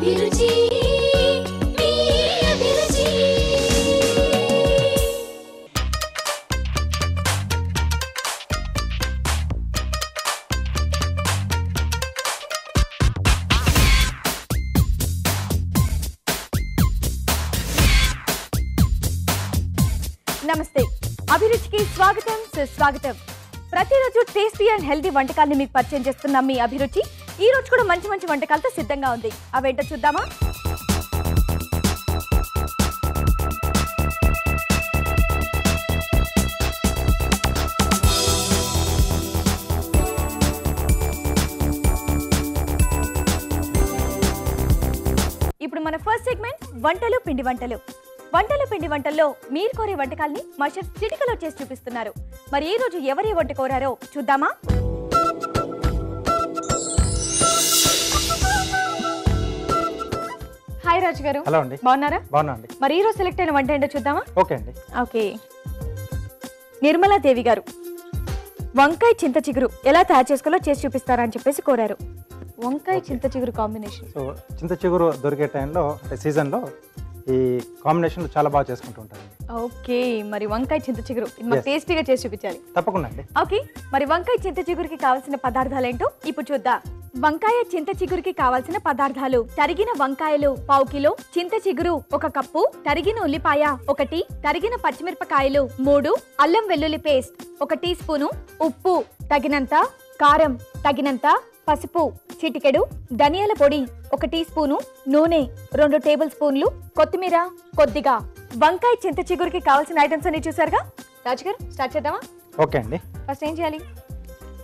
అభిరుచి మీ అభిరుచి. నమస్తే, అభిరుచికి స్వాగతం సుస్వాగతం. ప్రతిరోజు టేస్టీ అండ్ హెల్దీ వంటకాలను మీకు పరిచయం చేస్తున్న మీ అభిరుచి ఈ రోజు కూడా మంచి మంచి వంటకాలతో సిద్ధంగా ఉంది. అవేంటో చూద్దామా? ఇప్పుడు మన ఫస్ట్ సెగ్మెంట్ వంటలు పిండి వంటలు. వంటలు పిండి వంటల్లో మీరు కోరే వంటకాల్ని మా షెఫ్ చిటికలో చేసి చూపిస్తున్నారు. మరి ఈ రోజు ఎవరి వంట కోరారో చూద్దామా? హాయ్ రాజు గారు. హలో అండి. బాగున్నారా? బాగున్నా అండి. మరి ఈ రోజు సెలెక్ట్ అయిన వంట ఏంటో చూద్దామా? ఓకే అండి. ఓకే, నిర్మలాదేవి గారు వంకాయ చింత చిగురు ఎలా తయారు చేసుకోవాలో చేసి చూపిస్తారా అని చెప్పేసి కోరారు. వంకాయ చింత చిగురు కాంబినేషన్. సో చింత చిగురు దొరికే టైంలో అంటే సీజన్లో ఈ కాంబినేషన్ చాలా బాగా చేసుకుంటూ ఉంటారండి. ఓకే, మరి వంకాయ చింత చిగురు ఇది మాకు టేస్టీగా చేసి చూపించాలి. తప్పకుండా అండి. ఓకే, మరి వంకాయ చింత చిగురుకి కావాల్సిన పదార్థాలు ఏంటో ఇప్పుడు చూద్దాం. వంకాయ చింత చిగురుకి కావాల్సిన పదార్థాలు: తరిగిన వంకాయలు 1/2 కిలో, చింత చిగురు 1 కప్పు, తరిగిన ఉల్లిపాయ 1, తరిగిన పచ్చిమిరపకాయలు 3, అల్లం వెల్లుల్లి పేస్ట్ 1 టీ స్పూను, ఉప్పు తగినంత, కారం తగినంత, పసుపు చిటికెడు, ధనియాల పొడి 1 టీ స్పూను, నూనె 2 టేబుల్ స్పూన్లు, కొత్తిమీర కొద్దిగా. వంకాయ చింత చిగురుకి కావాల్సిన ఐటమ్స్ అన్ని చూసారుగా. రాజుగారు స్టార్ట్ చేద్దామా? ఓకే అండి. ఫస్ట్ ఏం చేయాలి?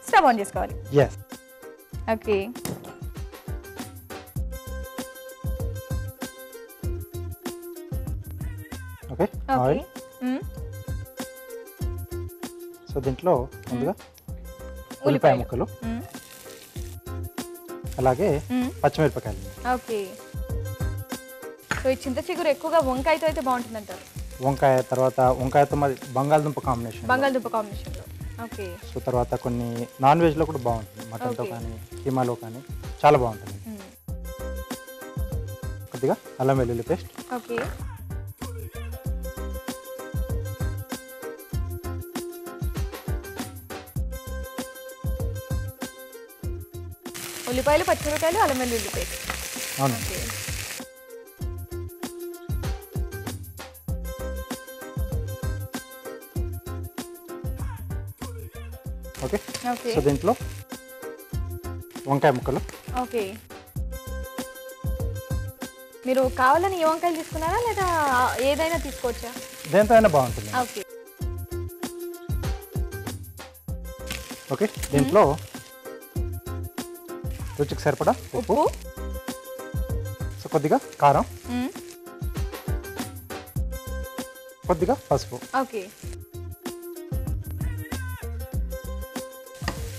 స్టవ్ ఆన్ చేసుకోవాలి. Yes. Okay, okay. Oil. So దీంట్లో ముందుగా ఉల్లిపాయ ముక్కలు, అలాగే పచ్చిమిరపకాయలు. ఓకే, సో ఈ చింత చిగురు ఎక్కువగా వంకాయతో అయితే బాగుంటుంది అంటారు. వంకాయ తర్వాత వంకాయతో మరి బంగాళదుంప కాంబినేషన్. బంగాళదుంప కాంబినేషన్లో. ఓకే, సో తర్వాత కొన్ని నాన్ వెజ్లో కూడా బాగుంటుంది. మటన్తో కానీ కీమాలో కానీ చాలా బాగుంటుంది. కొద్దిగా అల్లం వెల్లుల్లి పేస్ట్. ఓకే, ఉల్లిపాయలు పచ్చిమిరపకాయలు అల్లం వెల్లుల్లి పేస్ట్. అవునండి. ఓకే. ఓకే, సో దీంట్లో వంకాయ ముక్కలు. ఓకే. మీరు కావాలని ఏ వంకాయలు తీసుకున్నారా లేదా ఏదైనా తీసుకోవచ్చా? దేంతో అయినా బాగుంటుంది. Okay, okay. దీంట్లో రుచికి సరిపడా ఉప్పు, సో కొద్దిగా కారం, కొద్దిగా పసుపు. ఓకే,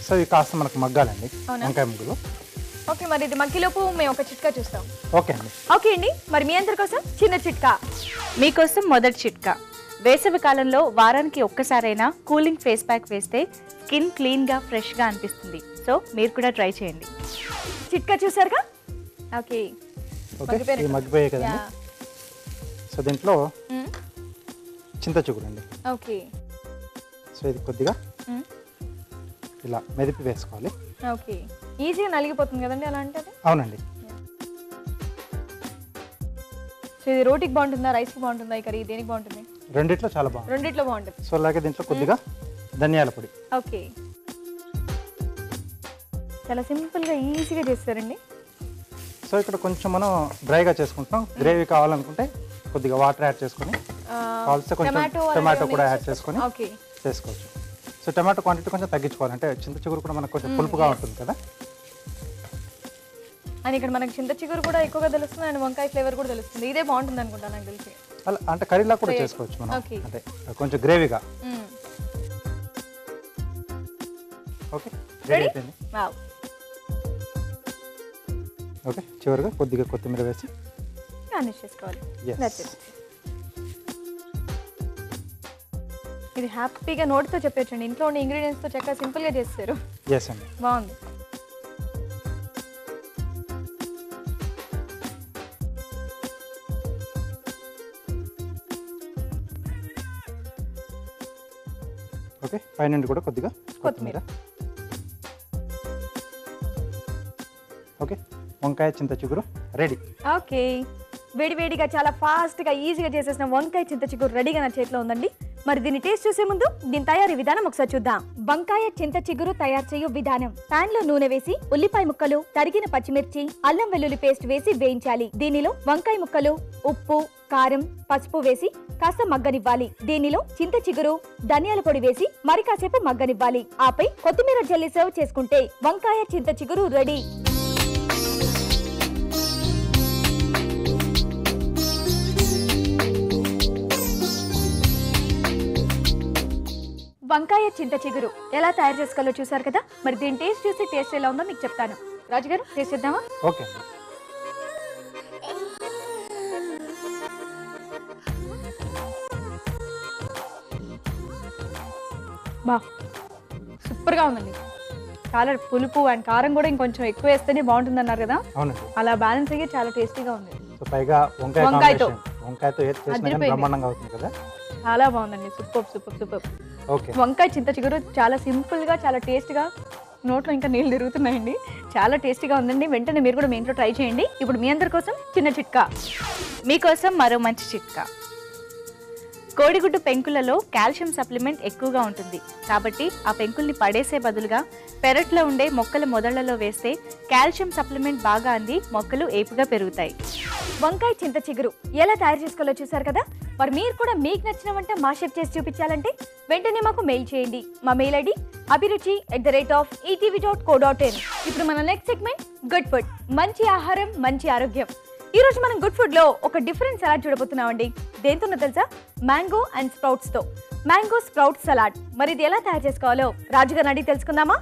సో ఇవి కాస్త మనకు మగ్గాలండి వంకాయ ముగ్గులు. ఓకే. మరి ఇది మగ్గిలోపు మేము ఒక చిట్కా చూస్తాం. ఓకే అండి. ఓకే అండి, మరి మీ అందరి కోసం చిన్న చిట్కా. మీకోసం మొదటి చిట్కా: వేసవి కాలంలో వారానికి ఒక్కసారైనా కూలింగ్ ఫేస్ ప్యాక్ వేస్తే స్కిన్ క్లీన్గా ఫ్రెష్గా అనిపిస్తుంది. సో మీరు కూడా ట్రై చేయండి. చిట్కా చూసారుగా. Okay, okay. ఇవి మగ్గిపోయాయి కదండి. సో దీంట్లో చింత చిగురు అండి. ఓకే, సో ఇది కొద్దిగా ఇలా మెదిపి వేసుకోవాలి. ఓకే. ఈజీగా నలిగిపోతుంది కదండి అలా అంటే? అవునండి. సో ఇది రోటీకి బాగుంటుందా, రైస్కి బాగుంటుందా, ఈ కర్రీ దేనికి బాగుంటుంది? రెండిట్లో చాలా బాగుంది. రెండిట్లో బాగుంటుంది. సో అలాగే దీంట్లో కొద్దిగా ధనియాల పొడి. ఓకే, చాలా సింపుల్గా ఈజీగా చేస్తారండి. సో ఇక్కడ కొంచెం మనం డ్రైగా చేసుకుంటాం. గ్రేవీ కావాలనుకుంటే కొద్దిగా వాటర్ యాడ్ చేసుకొని, కావాల్సి కొంచెం టమాటో కూడా యాడ్ చేసుకొని చేసుకోవచ్చు. సో టమాటో క్వాంటిటీ కొంచెం తగ్గించుకోవాలి. అంటే చింత చిగురు కూడా మనకు కొంచెం పులుపుగా ఉంటుంది కదా. అని ఇక్కడ మనకి చింత చిగురు కూడా ఎక్కువగా తెలుస్తుంది అండ్ వంకాయ ఫ్లేవర్ కూడా తెలుస్తుంది. ఇదే బాగుంటుంది అనుకుంటా నాకు తెలిసి. అలా అంటే కర్రీలా కూడా చేసుకోవచ్చు మనం. అంటే కొంచెం గ్రేవీగా. ఓకే, రెడీ అయిపోయింది. ఓకే, చివరిగా కొద్దిగా కొత్తిమీర వేసి గార్నిష్ చేసుకోవాలి. ఇది హ్యాపీగా నోట్తో చెప్పేచ్చండి. ఇంట్లో ఉన్న ఇంగ్రీడియంట్స్తో చక్కగా సింపుల్గా చేస్తారు. అండి, బాగుంది. ఓకే, పైన కూడా కొద్దిగా కొత్తిమీర. ఓకే, వంకాయ చింత చిగురు రెడీ. ఓకే, వేడివేడిగా చాలా ఫాస్ట్గా ఈజీగా చేసేసిన వంకాయ చింత చిగురు రెడీగా నా చేతిలో ఉందండి. మరి దీన్ని టేస్ట్ చూసే ముందు దీని తయారీ విధానం ఒకసారి చూద్దాం. వంకాయ చింత చిగురు తయారు చేయు విధానం: పాన్ లో నూనె వేసి ఉల్లిపాయ ముక్కలు, తరిగిన పచ్చిమిర్చి, అల్లం వెల్లుల్లి పేస్ట్ వేసి వేయించాలి. దీనిలో వంకాయ ముక్కలు, ఉప్పు, కారం, పసుపు వేసి కాస్త మగ్గనివ్వాలి. దీనిలో చింత చిగురు, ధనియాల పొడి వేసి మరి కాసేపు మగ్గనివ్వాలి. ఆపై కొత్తిమీర జల్లి సర్వ్ చేసుకుంటే వంకాయ చింత చిగురు రెడీ. వంకాయ చింత చిగురు ఎలా తయారు చేసుకోవాలో చూసారు కదా. మరి దీని టేస్ట్ చూసి టేస్ట్ ఎలా ఉందో మీకు చెప్తాను. రాజుగారు టేస్ట్ చేద్దామా? ఓకే, బా సూపర్గా ఉందండి. చాలా పులుపు అండ్ కారం కూడా ఇంకొంచెం ఎక్కువ వేస్తేనే బాగుంటుంది అన్నారు కదా. అవునండి. అలా బ్యాలెన్స్ అయ్యి చాలా టేస్టీగా ఉంది. సో పైగా వంకాయతో ఏది చేసినా కానీ బ్రహ్మాండంగా అవుతుంది కదా. చాలా బాగుందండి. Super super super. ఓకే, వంకాయ చింత చిగురు చాలా సింపుల్గా, చాలా టేస్ట్గా, నోట్లో ఇంకా నీళ్ళు తిరుగుతున్నాయండి. చాలా టేస్టీగా ఉందండి. వెంటనే మీరు కూడా మీ ఇంట్లో ట్రై చేయండి. ఇప్పుడు మీ అందరి కోసం చిన్న చిట్కా. మీకోసం మరో మంచి చిట్కా. కోడిగుడ్డు పెంకులలో కాల్షియం సప్లిమెంట్ ఎక్కువగా ఉంటుంది కాబట్టి ఆ పెంకుల్ని పడేసే బదులుగా పెరట్లో ఉండే మొక్కల మొదళ్లలో వేస్తే కాల్షియం సప్లిమెంట్ బాగా అంది మొక్కలు ఏపుగా పెరుగుతాయి. వంకాయ చింత చిగురు ఎలా తయారు చేసుకోవాలో చూసారు కదా. మరి మీరు కూడా మీకు నచ్చిన వంట మా షెఫ్ చేసి చూపించాలంటే వెంటనే మాకు మెయిల్ చేయండి. మా మెయిల్ ఐడి abhiruchi@etv.co.in. ఇప్పుడు మన నెక్స్ట్ సెగ్మెంట్ గుడ్ ఫుడ్. మంచి ఆహారం, మంచి ఆరోగ్యం. ఈ రోజు మనం గుడ్ ఫుడ్ లో ఒక డిఫరెంట్ సలాడ్ చూడబోతున్నామండి. దేంతోనో తెలుసా? మ్యాంగో అండ్ స్ప్రౌట్స్ తో. Mango sprout salad. మరి ఇది ఎలా తయారు చేసుకోవాలో రాజుగారిని అడిగి తెలుసుకుందామా?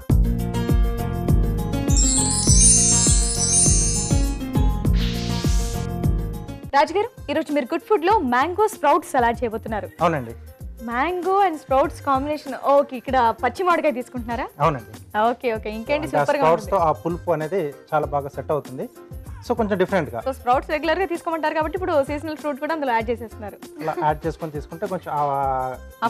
రాజుగారు, ఈరోజు మీరు గుడ్ ఫుడ్ లో మ్యాంగో స్ప్రౌట్ సలాడ్ చేయబోతున్నారు. అవునండి. Mango and sprouts combination. Okay, ఇక్కడ పచ్చి మామిడికాయ తీసుకుంటున్నారా? అవునండి. ఓకే ఓకే, ఇంకేంటి సూపర్ గా స్ప్రౌట్స్ తో ఆ పులుపు అనేది చాలా బాగా సెట్ అవుతుంది. సో కొంచెం డిఫరెంట్ గా. సో స్ప్రౌట్స్ రెగ్యులర్ గా తీసుకోమంటారు కాబట్టి ఇప్పుడు సీజనల్ ఫ్రూట్ కూడా అందులో యాడ్ చేసేస్తున్నారు. అలా యాడ్ చేసుకొని తీసుకుంటే కొంచెం ఆ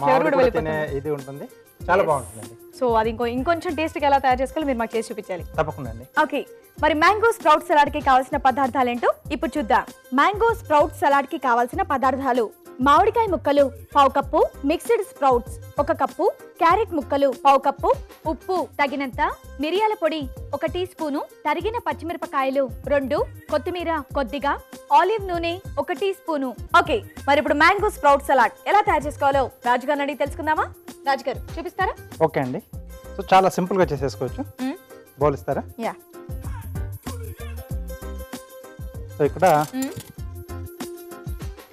ఫ్లేవర్ కూడా తినే ఇది ఉంటుంది. చాలా బాగుంటుందండి. సో అది ఇంకొంచెం టేస్ట్ గా ఎలా తయారు చేసుకోవాలి మీరు మాకు చేసి చూపించాలి. తప్పకుండా అండి. ఓకే, మరి మ్యాంగో స్ప్రౌట్ సలాడ్ కి కావాల్సిన పదార్థాలు ఏంటో ఇప్పుడు చూద్దాం. మ్యాంగో స్ప్రౌట్ సలాడ్ కి కావాల్సిన పదార్థాలు: మామిడికాయ ముక్కలు 1/2 cup, mixed sprouts 1 cup, carrot ముక్కలు 1/2 కప్పు, ఉప్పు తగినంత, మిరియాల పొడి 1 టీ స్పూను, తరిగిన పచ్చిమిరపకాయలు 2, కొత్తిమీర కొద్దిగా, ఆలివ్ నూనె 1 టీ స్పూను. ఓకే, మరి ఇప్పుడు మ్యాంగో స్ప్రౌట్ సలాడ్ ఎలా తయారు చేసుకోవాలో రాజుగారిని అడిగి తెలుసుకుందామా? రాజుగారు చూపిస్తారా? ఓకే అండి. సో చాలా సింపుల్ గా చేసేసుకోవచ్చు. బౌల్ ఇస్తారా? యా. సో ఇక్కడ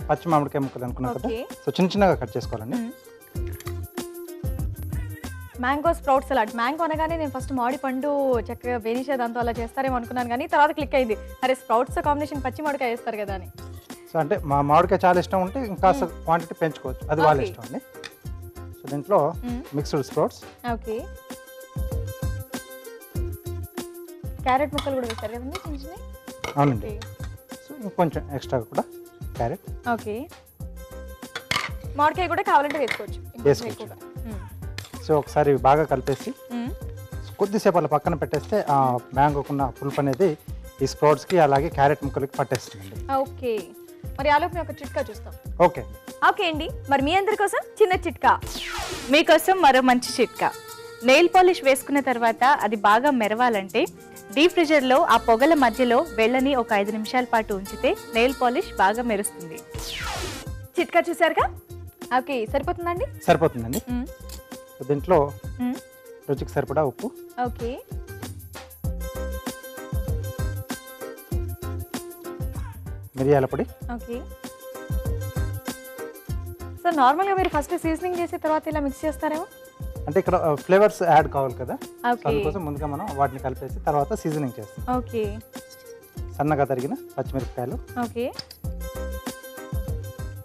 పచ్చి మామిడికాయ ముక్కలు అనుకున్నాం కదా. సో చిన్న చిన్నగా కట్ చేసుకోవాలండి. Mango sprout salad. మ్యాంగో అనగానే నేను ఫస్ట్ మామిడి పండు చక్కగా వేయించే దాంతో అలా చేస్తారేమో అనుకున్నాను, కానీ తర్వాత క్లిక్ అయింది అరే స్ప్రౌట్స్ కాంబినేషన్ పచ్చి మామిడికాయ వేస్తారు కదా అని. సో అంటే మా మామిడికాయ చాలా ఇష్టం ఉంటే ఇంకా క్వాంటిటీ పెంచుకోవచ్చు, అది వాళ్ళ ఇష్టం అండి. సో దీంట్లో మిక్స్డ్ స్ప్రౌట్స్. ఓకే, క్యారెట్ ముక్కలు కూడా వేస్తారు కదండి చిన్న చిన్న. అవునండి. సో ఇంకొంచెం ఎక్స్ట్రా కూడా క్యారెట్. ఓకే, మామిడికాయ కూడా కావాలంటే వేసుకోవచ్చు. సో ఒకసారి బాగా కలిపేసి కొద్దిసేపు అలా పక్కన పెట్టేస్తే ఆ మ్యాంగోకున్న పులుపు అనేది ఈ స్ప్రౌట్స్కి అలాగే క్యారెట్ ముక్కలకి పట్టేస్తుందండి. ఓకే, మరి ఆలోపు ఒక చిట్కా చూస్తాం. ఓకే ఓకే అండి, మరి మీ అందరి కోసం చిన్న చిట్కా. మీకోసం మరో మంచి చిట్కా. నెయిల్ పాలిష్ వేసుకున్న తర్వాత అది బాగా మెరవాలంటే డీప్ ఫ్రిజర్లో ఆ పొగల మధ్యలో వెళ్ళని ఒక 5 నిమిషాల పాటు ఉంచితే నెయిల్ పాలిష్ బాగా మెరుస్తుంది. చిట్కా చూసారుగా? ఓకే, సరిపోతుందండి? సరిపోతుందండి. దీంట్లో రుచికి సరిపడా ఉప్పు, ఓకే, మిరియాల పొడి. ఓకే. సో నార్మల్గా మీరు ఫస్ట్ సీజనింగ్ చేసి తర్వాత ఇలా మిక్స్ చేస్తారేమో? అంటే ఇక్కడ ఫ్లేవర్స్ యాడ్ కావాలి కదా, ఓకే, అందుకోసం ముందుగా మనం వాటిని కలిపేసి తర్వాత సీజనింగ్ చేస్తాం. ఓకే, సన్నగా తరిగిన పచ్చిమిరపకాయలు. ఓకే.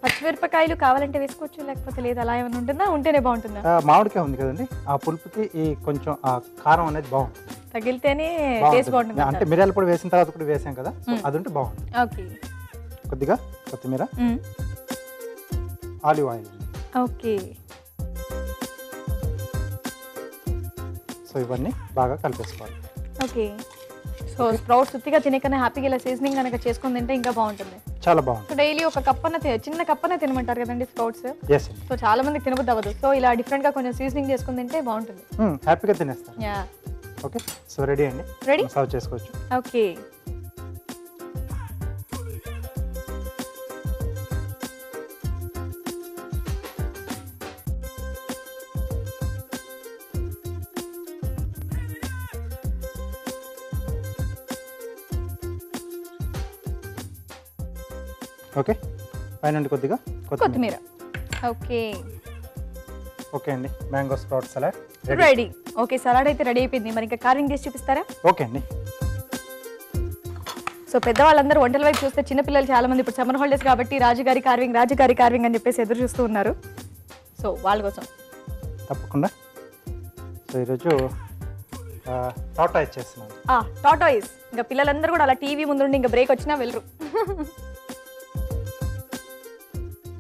పచ్చిమిరపకాయలు కావాలంటే వేసుకోవచ్చు, లేకపోతే లేదు అలా ఏమైనా ఉంటుందా? ఉంటేనే బాగుంటుందా? మామిడికాయ ఉంది కదండి, ఆ పులుపుకి ఈ కొంచెం ఆ కారం అనేది బాగుంటుంది, తగిలితేనే టేస్ట్ బాగుంటుంది. అంటే మిరియాల పొడి వేసిన తర్వాత కూడా వేసాం కదా, అది ఉంటే బాగుంటుంది. ఓకే, కొద్దిగా కొత్తిమీర, ఆలివ్ ఆయిల్. ఓకే. సో ఇవన్నీ బాగా కలిపేసుకోవాలి. ఓకే. సో స్ప్రౌట్స్ ఉత్తిగా తినేకన్నా హ్యాపీగా ఇలా సీజనింగ్ కనుక చేసుకొని తింటే ఇంకా బాగుంటుంది. చాలా బాగుంటుంది. సో డైలీ ఒక కప్పన్న చిన్న కప్పన్న తినమంటారు కదండి స్ప్రౌట్స్. ఎస్. సో చాలా మందికి తినబుద్ధి అవ్వదు. సో ఇలా డిఫరెంట్గా కొంచెం సీజనింగ్ చేసుకొని తింటే బాగుంటుంది. హ్యాపీగా తినేస్తారు. యా. ఓకే. సో రెడీ అండి. రెడీ. సర్వ్ చేసుకోవచ్చు. ఓకే. ఓకే. పైన కొద్దిగా కొత్తిమీర. ఓకే. ఓకే అండి. Mango sprout salad ready. Okay, salad అయితే రెడీ అయిపోయింది. మరి ఇంకా కార్వింగ్ చేసి చూపిస్తారా? ఓకే అండి. సో పెద్దవాళ్ళందరూ వంటల వైపు చూస్తే చిన్నపిల్లలు చాలా మంది ఇప్పుడు సమ్మర్ హాలిడేస్ కాబట్టి రాజుగారి కార్వింగ్ అని చెప్పేసి ఎదురు చూస్తూ ఉన్నారు. సో వాళ్ళ కోసం తప్పకుండా. సో ఈరోజు టాటాయిస్ చేస్తున్నాను. టాటాయిస్. ఇంకా పిల్లలందరూ కూడా అలా టీవీ ముందు ఇంకా బ్రేక్ వచ్చినా వెళ్ళరు.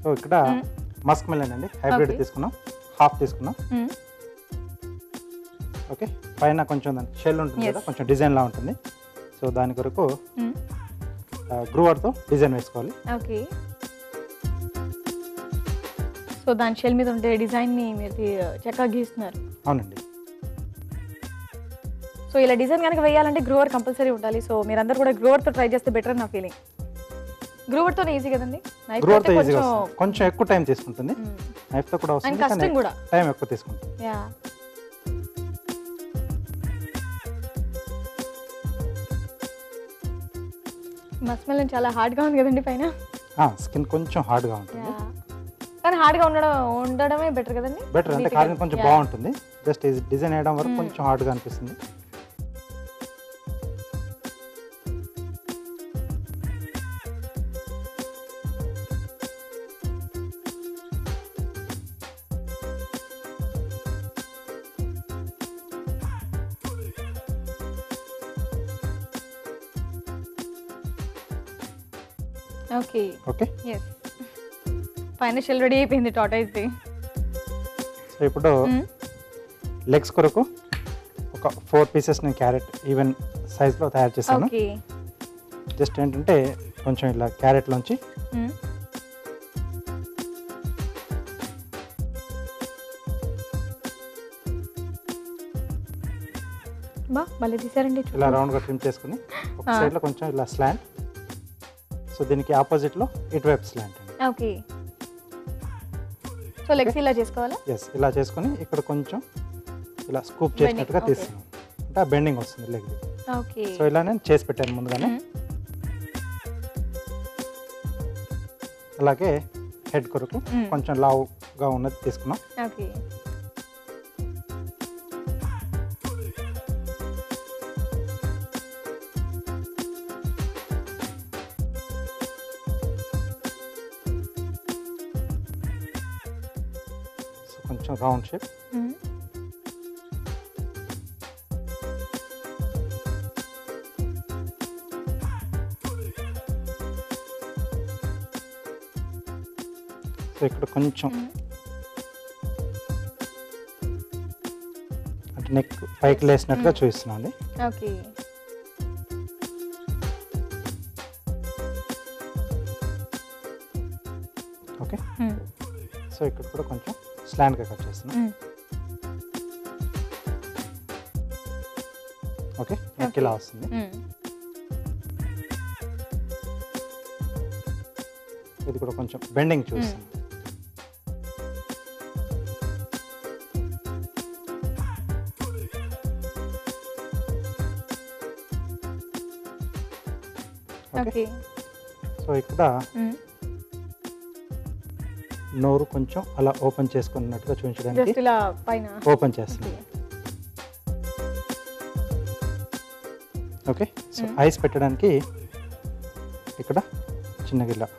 సో ఇక్కడ మస్క్ మెలన్ అండి, హైబ్రిడ్ తీసుకున్నాం, హాఫ్ తీసుకున్నాం. ఓకే. పైన కొంచెం దాని షెల్ ఉంటుంది కదా, కొంచెం డిజైన్ లా ఉంటుంది. సో దాని కొరకు గ్రూవర్తో డిజైన్ వేసుకోవాలి. ఓకే. సో దాని షెల్ మీద ఉండే డిజైన్ని మీరు చక్కగా గీస్తున్నారు. అవునండి. సో ఇలా డిజైన్ కనుక వేయాలంటే గ్రూవర్ కంపల్సరీ ఉండాలి. సో మీరందరూ కూడా గ్రూవర్తో ట్రై చేస్తే బెటర్ నా ఫీలింగ్. గ్రూవర్తోనే ఈజీ కదండి. గ్రూవర్తో ఈజీగా వస్తుంది. కొంచెం ఎక్కువ టైం తీసుకుంటుంది. నైఫ్తో కూడా వస్తుంది, కష్టం కూడా టైం ఎక్కువ తీసుకుంటుంది. యా. మస్క్ మెలన్ చాలా హార్డ్గా ఉంది కదండి పైన. స్కిన్ కొంచెం హార్డ్గా ఉంటుంది. కానీ హార్డ్గా ఉండడమే బెటర్ కదండి. బెటర్ అంటే కార్వింగ్ కొంచెం బాగుంటుంది. జస్ట్ డిజైన్ వేయడం వరకు కొంచెం హార్డ్గా అనిపిస్తుంది. ఓకే. ఓకే. yes. పైన షెల్ రెడీ అయిపోయింది టాటాయిస్ ది. సో ఇప్పుడు లెగ్స్ కొరకు ఒక 4 పీసెస్ నేను క్యారెట్ ఈవెన్ సైజ్లో తయారు చేశాను. ఓకే. జస్ట్ ఏంటంటే కొంచెం ఇలా క్యారెట్లోంచి మళ్ళీ తీసారండి. ఇలా రౌండ్గా ట్రిమ్ చేసుకుని ఒక సైడ్లో కొంచెం ఇలా స్లాంట్. సో దీనికి ఆపోజిట్లో ఇటువైపు స్లాంట్ అండి. ఓకే. సో లెగ్స్ ఇలా చేసుకోవాలా? ఎస్. ఇలా చేసుకుని ఇక్కడ కొంచెం ఇలా స్కూప్ చేసినట్టుగా తీస్తున్నాం అంటే ఆ బెండింగ్ వస్తుంది లెగ్. ఓకే. సో ఇలా నేను చేసి పెట్టాను ముందుగానే. అలాగే హెడ్ కొరకు కొంచెం లావుగా ఉన్నది తీసుకున్నాం. ఓకే. కొంచెం రౌండ్ షేప్. సో ఇక్కడ కొంచెం అంటే నెక్ పైకి లేసినట్టుగా చూపిస్తున్నాం అండి. ఓకే. ఓకే. సో ఇక్కడ కూడా కొంచెం స్లాంట్గా కట్ చేస్తున్నాం. ఓకే. నెక్ ఇలా వస్తుంది. ఇది కూడా కొంచెం బెండింగ్ చూపిస్తుంది. ఓకే. సో ఇక్కడ నోరు కొంచెం అలా ఓపెన్ చేసుకున్నట్టుగా చూపించడానికి ఓపెన్ చేస్తుంది. ఓకే. సో ఐస్ పెట్టడానికి ఇక్కడ చిన్నగా ఇలా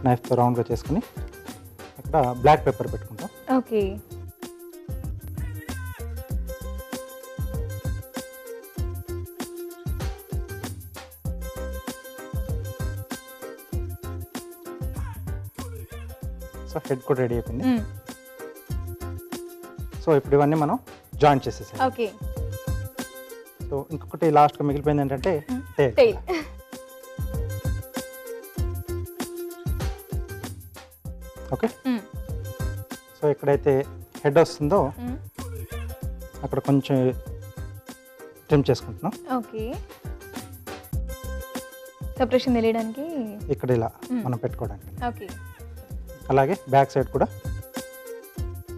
నైఫ్తో రౌండ్గా చేసుకుని అక్కడ బ్లాక్ పెప్పర్ పెట్టుకుంటాం. ఓకే. సో హెడ్ కూడా రెడీ అయిపోయింది. సో ఇప్పుడు ఇవన్నీ మనం జాయింట్ చేసేసాం. ఓకే. సో ఇంకొకటి లాస్ట్గా మిగిలిపోయింది ఏంటంటే టేల్. టైల్. ఓకే, సో ఎక్కడైతే హెడ్ వస్తుందో అక్కడ కొంచెం ట్రిమ్ చేసుకుంటున్నాం. ఓకే, సెపరేషన్ తెలియడానికి ఇక్కడ ఇలా మనం పెట్టుకోవడానికి. ఓకే, అలాగే బ్యాక్ సైడ్ కూడా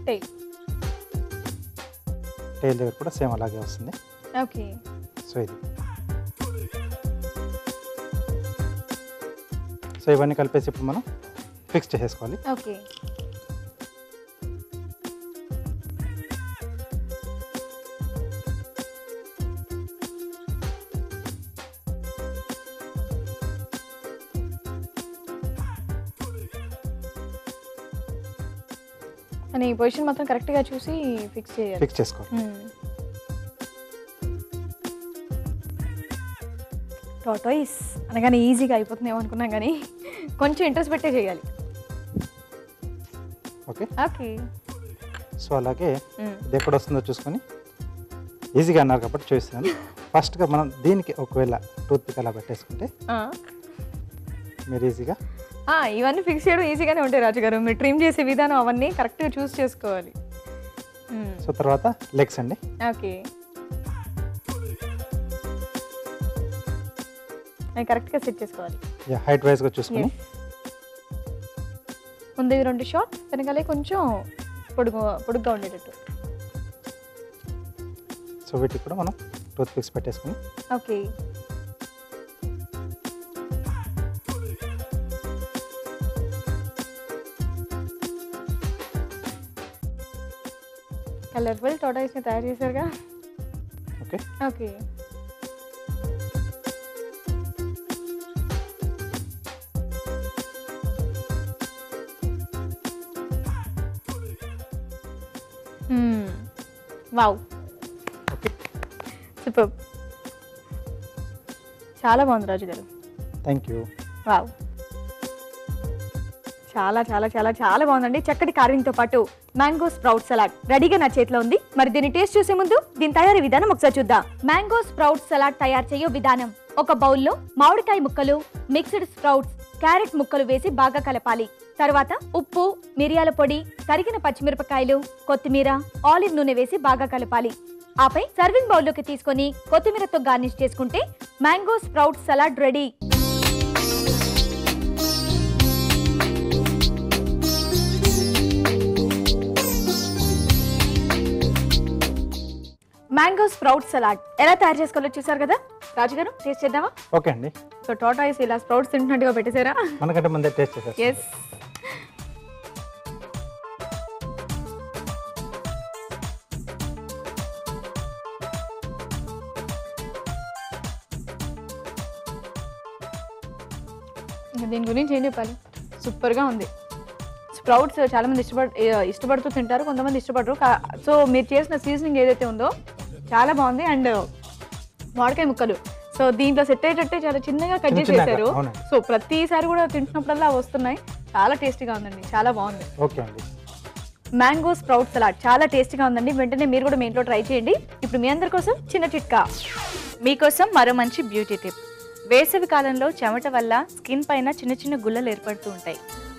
టైల్. టైల్ దగ్గర కూడా సేమ్ అలాగే వస్తుంది. ఓకే, సో ఇది, సో ఇవన్నీ కలిపేసి ఇప్పుడు మనం ఫిక్స్ చేసేసుకోవాలి. ఓకే. అని ఈ పొజిషన్ మాత్రం కరెక్ట్గా చూసి ఫిక్స్ చేయాలి. ఫిక్స్ చేసుకోవాలి. టాటాయిస్ అనగానే ఈజీగా అయిపోతుందేమో అనుకున్నాం కానీ కొంచెం ఇంట్రెస్ట్ పెట్టే చేయాలి. Okay, okay. సో అలాగే ఇది ఎక్కడ వస్తుందో చూసుకొని, ఈజీగా అన్నారు కాబట్టి చూస్తున్నాను. ఫస్ట్గా మనం దీనికి ఒకవేళ టూత్ పిక్ అలా పెట్టేసుకుంటే మీరు ఈజీగా ఇవన్నీ ఫిక్స్ చేయడం ఈజీగానే ఉంటాయి రాజు గారు. మీరు ట్రిమ్ చేసే విధానం అవన్నీ కరెక్ట్గా చూస్ చేసుకోవాలి. సో తర్వాత లెగ్స్ అండి. ఓకే, అది కరెక్ట్గా సెట్ చేసుకోవాలి. హైట్ వైజ్గా చూసుకొని ముందు 2 షార్ట్, వెనకాలే కొంచెం పొడుగ్గా ఉండేటట్టు. సో వీటికి కూడా మనం టూత్ పిక్స్ పెట్టేసుకుని ఓకే, కలర్ఫుల్ టాటాయిస్ని తయారు చేశారుగా. Okay, okay, wow, okay, super. చాలా బాగుంది రాజు గారు. Thank you. వావ్, చాలా చాలా చాలా చాలా బాగుందండి. చక్కటి కార్వింగ్తో పాటు మ్యాంగో స్ప్రౌట్ సలాడ్ రెడీగా నా చేతిలో ఉంది. మరి దీన్ని టేస్ట్ చేసే ముందు దీని తయారీ విధానం ఒకసారి చూద్దాం. మ్యాంగో స్ప్రౌట్ సలాడ్ తయారు చేయే విధానం: ఒక బౌల్లో మామిడికాయ ముక్కలు, మిక్స్డ్ స్ప్రౌట్స్, క్యారెట్ ముక్కలు వేసి బాగా కలపాలి. తర్వాత ఉప్పు, మిరియాల పొడి, తరిగిన పచ్చిమిరపకాయలు, కొత్తిమీర, ఆలివ్ నూనె వేసి బాగా కలపాలి. ఆపై సర్వింగ్ బౌల్లోకి తీసుకొని కొత్తిమీరతో గార్నిష్ చేసుకుంటే mango sprout salad ready. Mango sprout salad ఎలా తయారు చేసుకోవాలో చూసారు కదా. రాజు గారు టేస్ట్ చేద్దామా? ఓకే అండి. సో టాటాయిస్ ఇలా స్ప్రౌట్స్ తింటున్నట్టుగా పెట్టేశారా? మనకంటే ముందే టేస్ట్ చేసేస్తాం. ఎస్. దీని గురించి ఏం చెప్పాలి, సూపర్గా ఉంది. స్ప్రౌట్స్ చాలామంది ఇష్టపడుతూ తింటారు, కొంతమంది ఇష్టపడరు. సో మీరు చేసిన సీజనింగ్ ఏదైతే ఉందో చాలా బాగుంది. అండ్ మామిడికాయ ముక్కలు సో దీంట్లో సెట్ అయ్యేటట్టే చాలా చిన్నగా కట్ చేసేసారు. సో ప్రతిసారి కూడా తింటున్నప్పుడల్లా వస్తున్నాయి. చాలా టేస్టీగా ఉందండి, చాలా బాగుంది. ఓకే అండి. మ్యాంగో స్ప్రౌట్ సలాడ్ చాలా టేస్టీగా ఉందండి. వెంటనే మీరు కూడా మీ ఇంట్లో ట్రై చేయండి. ఇప్పుడు మీ అందరి కోసం చిన్న చిట్కా. మీకోసం మరో మంచి బ్యూటీ టిప్. వేసవి కాలంలో చెమట వల్ల స్కిన్ పైన చిన్న చిన్న గుల్లలు ఏర్పడుతూ ఉంటాయి.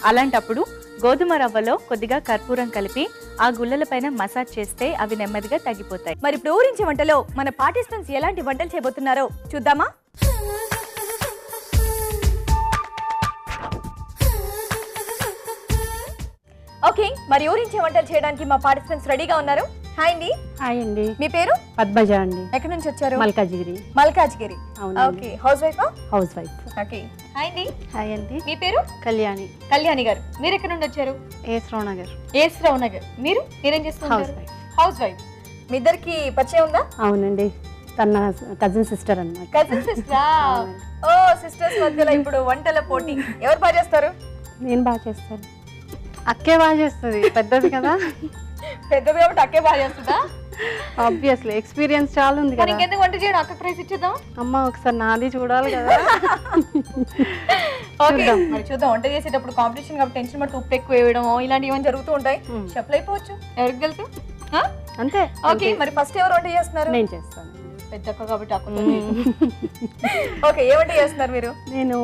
అలాంటప్పుడు గోధుమ రవ్వలో కొద్దిగా కర్పూరం కలిపి ఆ గుల్లల పైన మసాజ్ చేస్తే అవి నెమ్మదిగా తగ్గిపోతాయి. మరి ఇప్పుడు ఊరించే వంటలో మన పార్టిసిపెంట్స్ ఎలాంటి వంటలు చేయబోతున్నారో చూద్దామా? ఓకే, మరి ఊరించే వంటలు చేయడానికి మా పార్టిసిపెంట్స్ రెడీగా ఉన్నారు. హాయ్ అండి. హాయ్ అండి. మీ పేరు? పద్మజ అండి. ఎక్కడి నుంచి వచ్చారు? మల్కాజ్గిరి. మల్కాజ్గిరి. అవునండి. ఓకే, హౌస్ వైఫా? Housewife. ఓకే, హాయ్ అండి. హాయ్ అండి. మీ పేరు? కళ్యాణి. కళ్యాణి గారు. మీరు ఎక్కడి నుండి వచ్చారు? ఏస్రావు నగర్. ఏస్రావు నగర్. మీరేం చేస్తున్నారు? Housewife. Housewife. మీ ఇద్దరికి పరిచయం ఉందా? అవునండి, తన కజిన్ సిస్టర్ అన్నమాట. కజిన్ సిస్టరా? ఓ, సిస్టర్స్ మధ్యలో ఇప్పుడు వంటల పోటీ. ఎవరు బాగా చేస్తారు? నేను బాగా చేస్తాను. అక్కే బాగా చేస్తుంది, పెద్దది కదా. పెద్దది కాబట్టి అక్కే బాగా చేస్తుందా? ఆబ్వియస్లీ ఎక్స్పీరియన్స్ చాలా ఉంది మరి కదా. ఇంకెందుకు వంట చేయడం, అక్క ప్రైజ్ ఇచ్చేద్దాం. అమ్మ ఒకసారి నాది చూడాలి కదా. ఓకే, మరి చూద్దాం. వంట చేసేటప్పుడు కాంపిటీషన్ కాబట్టి టెన్షన్ పడుతూ ఉప్పు ఎక్కువ వేయడం ఇలాంటివి ఏమైనా జరుగుతూ ఉంటాయి. చెప్పులు అయిపోవచ్చు, ఎవరికి తెలుసు. అంతే. ఓకే, మరి ఫస్ట్ ఎవరు వంట చేస్తున్నారు? నేను చేస్తాను. పెద్దక్క కాబట్టి అక్కుతుంది. ఓకే, ఏమంటే చేస్తున్నారు మీరు? నేను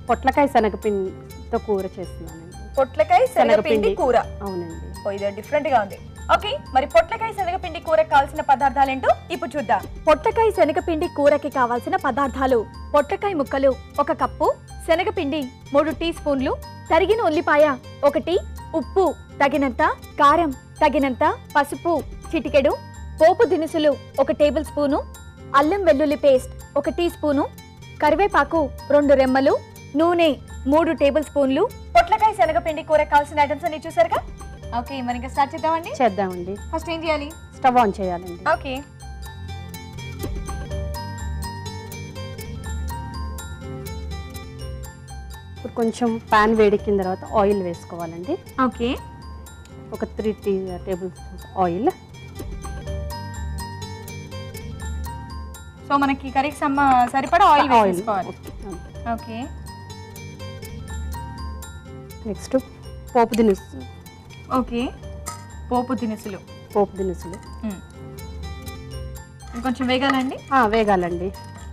పొట్లకాయ శనగపిండితో కూర చేస్తున్నానండి. పొట్లకాయ శనగపిండి కూర. అవునండి. ఓ, ఇది డిఫరెంట్ గా ఉంది. ఓకే, మరి పొట్లకాయ శనగపిండి కూరకు కావాల్సిన పదార్థాలు ఏంటో ఇప్పుడు చూద్దాం. పొట్లకాయ శనగపిండి కూరకి కావాల్సిన పదార్థాలు: పొట్లకాయ ముక్కలు 1 కప్పు, శనగపిండి 3 టీ స్పూన్లు, తరిగిన ఉల్లిపాయ 1, ఉప్పు తగినంత, కారం తగినంత, పసుపు చిటికెడు, పోపు దినుసులు 1 టేబుల్ స్పూను, అల్లం వెల్లుల్లి పేస్ట్ 1 టీ స్పూను, కరివేపాకు 2 రెమ్మలు, నూనె 3 టేబుల్ స్పూన్లు. పొట్లకాయ శనగపిండి కూరకు కావాల్సిన ఐటమ్స్ అన్ని చూసారుగా? ఓకే, మరి ఇంకా స్టార్ట్ చేద్దామండి. చేద్దామండి. ఫస్ట్ ఏం చేయాలి? స్టవ్ ఆన్ చేయాలండి. ఓకే, ఇప్పుడు కొంచెం పాన్ వేడెక్కిన తర్వాత ఆయిల్ వేసుకోవాలండి. ఓకే, ఒక 3 టేబుల్ స్పూన్స్ ఆయిల్. సో మనకి కర్రీకి సరిపడా ఆయిల్ వేసుకోవాలి. ఓకే, నెక్స్ట్ పోపు దినుసులు. ఓకే, పోపు దినుసులు. కొంచెం వేగాలండి. వేగాలండి.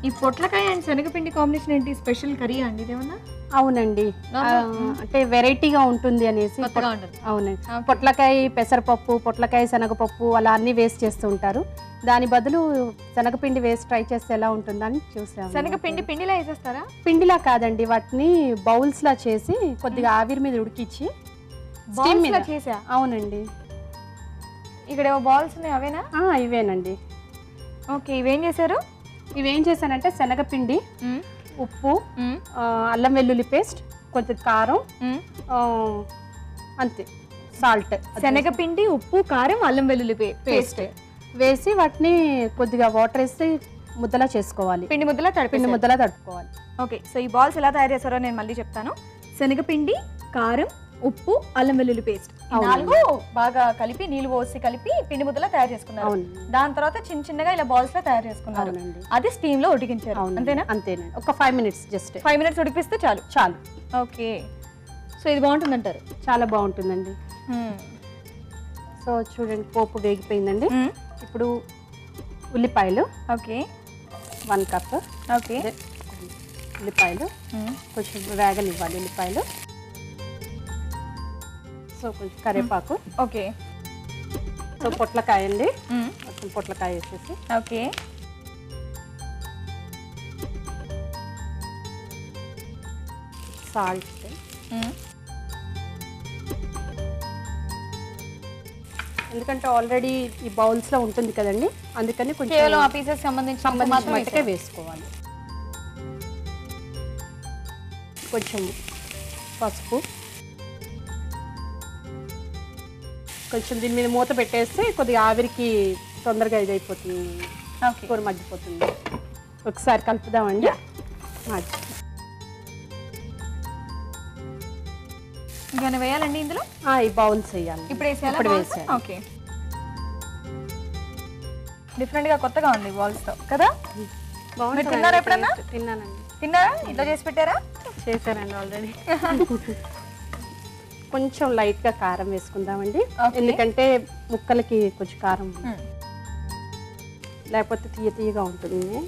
ఈ పొట్లకాయ అండ్ శనగపిండి కాంబినేషన్ ఏంటి? స్పెషల్ కర్రీ అండి ఇదేమన్నా? అవునండి, అంటే వెరైటీగా ఉంటుంది అనేసి. కొత్తగా ఉంటుంది. అవునండి, పొట్లకాయ పెసరపప్పు, పొట్లకాయ శనగపప్పు అలా అన్ని వేస్ట్ చేస్తూ ఉంటారు. దాని బదులు శనగపిండి వేస్ట్ ట్రై చేస్తే ఎలా ఉంటుందని చూసాము. శనగపిండి పిండిలా వేసేస్తారా? పిండిలా కాదండి, వాటిని బౌల్స్ లా చేసి కొద్దిగా ఆవిరి మీద ఉడికిచ్చి స్టీమ్ మీద చేసా. అవునండి. ఇక్కడ బాల్స్ ఉన్నాయి, అవేనా? ఇవేనండి. ఓకే, ఇవేం చేశారు? ఇవేం చేశానంటే శనగపిండి, ఉప్పు, అల్లం వెల్లుల్లి పేస్ట్, కొంచెం కారం, అంతే, సాల్ట్. శనగపిండి, ఉప్పు, కారం, అల్లం వెల్లుల్లి పేస్ట్ వేసి వాటిని కొద్దిగా వాటర్ వేసి ముద్దలా చేసుకోవాలి. పిండి ముద్దలా తడుపుకోవాలి. ఓకే, సో ఈ బాల్స్ ఎలా తయారు చేస్తారో నేను మళ్ళీ చెప్తాను. శనగపిండి, కారం, ఉప్పు, అల్లం వెల్లుల్లి పేస్ట్ 4 బాగా కలిపి నీళ్ళు పోసి కలిపి పిండి ముద్దలా తయారు చేసుకున్నారు. దాని తర్వాత చిన్న చిన్నగా ఇలా బాల్స్ లా తయారు చేసుకున్నారు. అది స్టీమ్ లో ఉడికించారు. అంతేనా? అంతేనండి. ఒక 5 మినిట్స్, జస్ట్ 5 మినిట్స్ ఉడికిస్తే చాలు. ఓకే, సో ఇది బాగుంటుంది అంటారు? చాలా బాగుంటుందండి. సో చూడండి, పోపు వేగిపోయిందండి. ఇప్పుడు ఉల్లిపాయలు. Okay, 1 cup. ఓకే, ఉల్లిపాయలు కొంచెం వేగనివ్వాలి. ఉల్లిపాయలు, సో కొంచెం కరివేపాకు. ఓకే, సో పొట్లకాయ అండి, కొంచెం పొట్లకాయ వేసేసి. Okay, salt. ఎందుకంటే ఆల్రెడీ ఈ బౌల్స్ లో ఉంటుంది కదండి, అందుకని కొంచెం కేవలం ఆ పీసెస్ సంబంధించి వేసుకోవాలి. కొంచెం పసుపు, కొంచెం దీని మీద మూత పెట్టేస్తే కొద్దిగా ఆవిరికి తొందరగా ఇది అయిపోతుంది, కూర మగ్గిపోతుంది. ఒకసారి కలుపుదామండి. ఇంకా వేయాలండి ఇందులో? ఈ బౌల్స్ వేయాలి. ఇప్పుడు వేసేయాలి. ఓకే, డిఫరెంట్ గా కొత్తగా ఉంది బాల్స్ తో కదా? మీరు తిన్నారా ఎప్పుడన్నా? తిన్నానండి. తిన్నారా? ఇంట్లో చేసి పెట్టారా? చేశానండి ఆల్రెడీ. కొంచెం లైట్ గా కారం వేసుకుందామండి, ఎందుకంటే ముక్కలకి కొంచెం కారం లేకపోతే తీయగా ఉంటుంది.